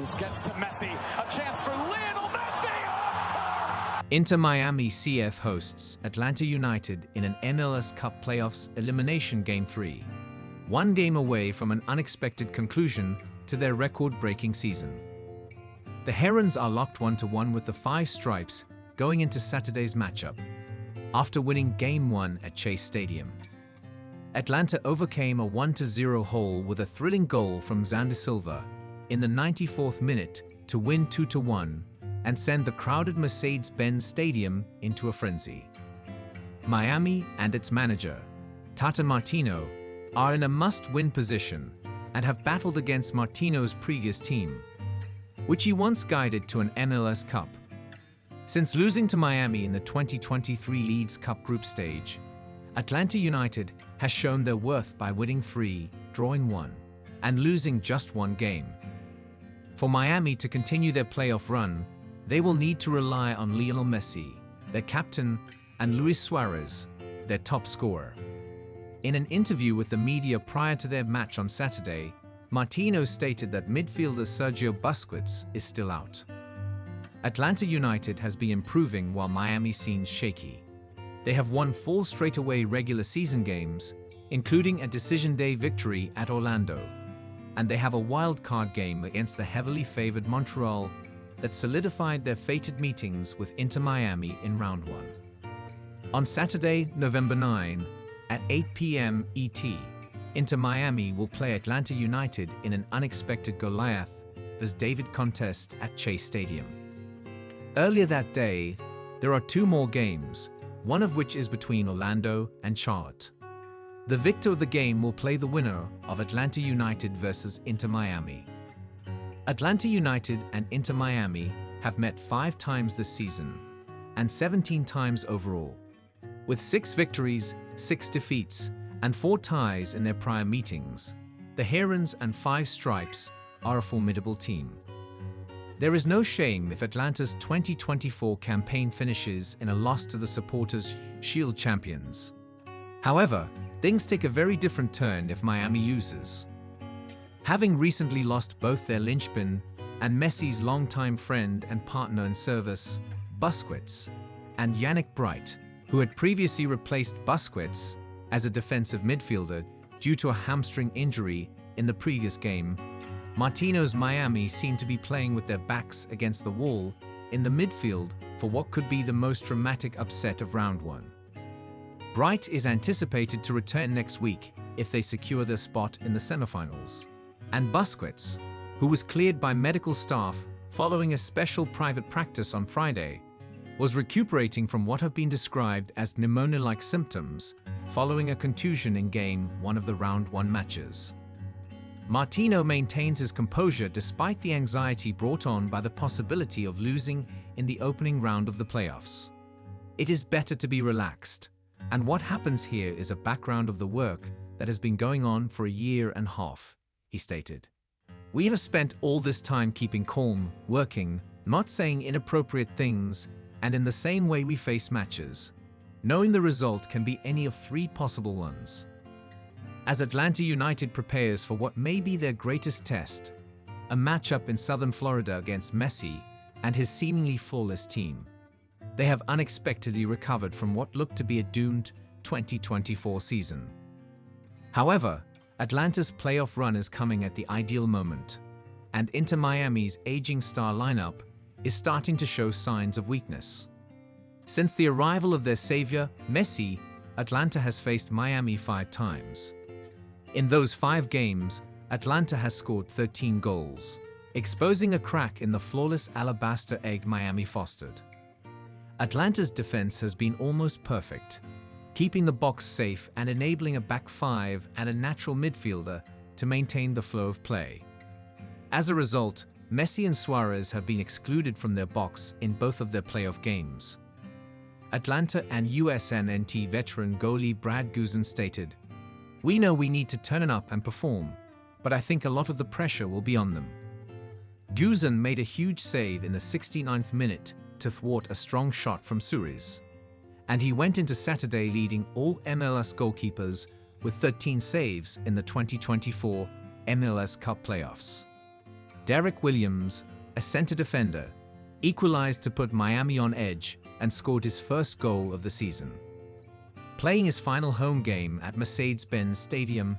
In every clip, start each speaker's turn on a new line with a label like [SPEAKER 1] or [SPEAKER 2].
[SPEAKER 1] Gets to Messi, a chance for Lionel Messi!
[SPEAKER 2] Inter Miami CF hosts Atlanta United in an MLS Cup Playoffs Elimination Game 3, one game away from an unexpected conclusion to their record-breaking season. The Herons are locked 1-1 with the Five Stripes going into Saturday's matchup, after winning Game 1 at Chase Stadium. Atlanta overcame a 1-0 hole with a thrilling goal from Xander Silva in the 94th minute to win 2-1 and send the crowded Mercedes-Benz Stadium into a frenzy. Miami and its manager, Tata Martino, are in a must-win position and have battled against Martino's previous team, which he once guided to an MLS Cup. Since losing to Miami in the 2023 Leagues Cup group stage, Atlanta United has shown their worth by winning 3, drawing 1, and losing just 1 game. For Miami to continue their playoff run, they will need to rely on Lionel Messi, their captain, and Luis Suarez, their top scorer. In an interview with the media prior to their match on Saturday, Martino stated that midfielder Sergio Busquets is still out. Atlanta United has been improving while Miami seems shaky. They have won 4 straightaway regular season games, including a decision day victory at Orlando, and they have a wild card game against the heavily favored Montreal that solidified their fated meetings with Inter Miami in round 1. On Saturday, November 9, at 8 p.m. ET, Inter Miami will play Atlanta United in an unexpected Goliath vs David contest at Chase Stadium. Earlier that day, there are 2 more games, one of which is between Orlando and Charlotte. The victor of the game will play the winner of Atlanta United versus Inter Miami. Atlanta United and Inter Miami have met 5 times this season, and 17 times overall, with 6 victories, 6 defeats, and 4 ties in their prior meetings. The Herons and Five Stripes are a formidable team. There is no shame if Atlanta's 2024 campaign finishes in a loss to the Supporters' Shield champions. However, things take a very different turn if Miami loses. Having recently lost both their linchpin and Messi's longtime friend and partner in service, Busquets, and Yannick Bright, who had previously replaced Busquets as a defensive midfielder due to a hamstring injury in the previous game, Martino's Miami seem to be playing with their backs against the wall in the midfield for what could be the most dramatic upset of round 1. Bright is anticipated to return next week if they secure their spot in the semifinals. And Busquets, who was cleared by medical staff following a special private practice on Friday, was recuperating from what have been described as pneumonia-like symptoms following a contusion in Game 1 of the round 1 matches. Martino maintains his composure despite the anxiety brought on by the possibility of losing in the opening round of the playoffs. It is better to be relaxed, and what happens here is a background of the work that has been going on for a year and a half, he stated. We have spent all this time keeping calm, working, not saying inappropriate things, and in the same way we face matches, knowing the result can be any of 3 possible ones. As Atlanta United prepares for what may be their greatest test, a matchup in southern Florida against Messi and his seemingly flawless team, they have unexpectedly recovered from what looked to be a doomed 2024 season. However, Atlanta's playoff run is coming at the ideal moment, and Inter Miami's aging star lineup is starting to show signs of weakness. Since the arrival of their savior, Messi, Atlanta has faced Miami 5 times. In those 5 games, Atlanta has scored 13 goals, exposing a crack in the flawless alabaster egg Miami fostered. Atlanta's defense has been almost perfect, keeping the box safe and enabling a back 5 and a natural midfielder to maintain the flow of play. As a result, Messi and Suarez have been excluded from their box in both of their playoff games. Atlanta and USNNT veteran goalie Brad Guzan stated, "We know we need to turn it up and perform, but I think a lot of the pressure will be on them." Guzan made a huge save in the 69th minute to thwart a strong shot from Suarez, and he went into Saturday leading all MLS goalkeepers with 13 saves in the 2024 MLS Cup playoffs. Derek Williams, a center defender, equalized to put Miami on edge and scored his first goal of the season. Playing his final home game at Mercedes-Benz Stadium,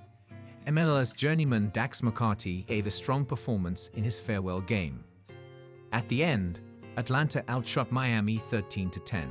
[SPEAKER 2] MLS journeyman Dax McCarty gave a strong performance in his farewell game. At the end, Atlanta outshot Miami 13-10.